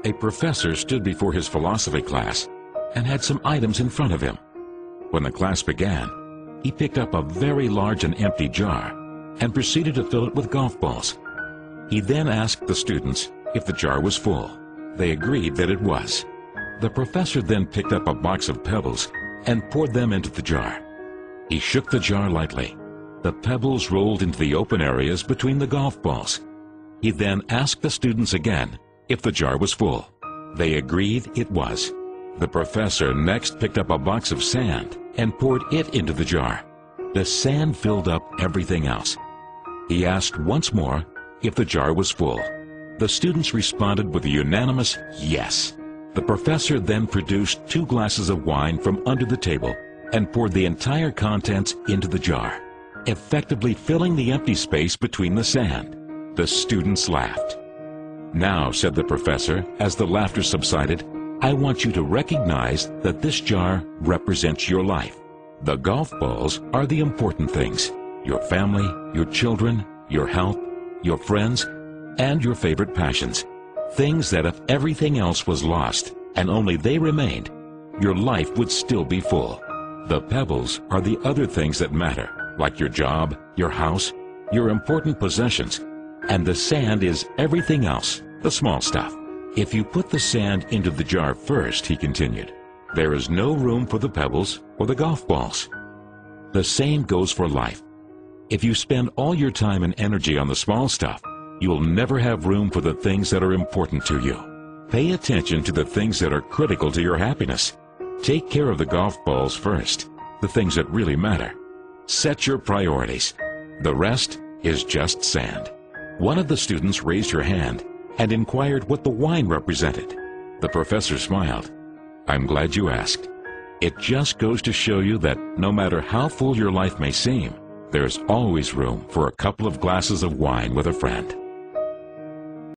A professor stood before his philosophy class and had some items in front of him. When the class began, he picked up a very large and empty jar and proceeded to fill it with golf balls. He then asked the students if the jar was full. They agreed that it was. The professor then picked up a box of pebbles and poured them into the jar. He shook the jar lightly. The pebbles rolled into the open areas between the golf balls. He then asked the students again if the jar was full. They agreed it was. The professor next picked up a box of sand and poured it into the jar. The sand filled up everything else. He asked once more if the jar was full. The students responded with a unanimous yes. The professor then produced 2 glasses of wine from under the table and poured the entire contents into the jar, effectively filling the empty space between the sand. The students laughed. "Now," said the professor, as the laughter subsided, "I want you to recognize that this jar represents your life. The golf balls are the important things: your family, your children, your health, your friends, and your favorite passions. Things that if everything else was lost and only they remained, your life would still be full. The pebbles are the other things that matter, like your job, your house, your important possessions, and the sand is everything else, the small stuff. If you put the sand into the jar first," he continued, "there is no room for the pebbles or the golf balls. The same goes for life. If you spend all your time and energy on the small stuff, you will never have room for the things that are important to you. Pay attention to the things that are critical to your happiness. Take care of the golf balls first, the things that really matter. Set your priorities. The rest is just sand." One of the students raised her hand and inquired what the wine represented. The professor smiled. "I'm glad you asked. It just goes to show you that no matter how full your life may seem, there's always room for a couple of glasses of wine with a friend."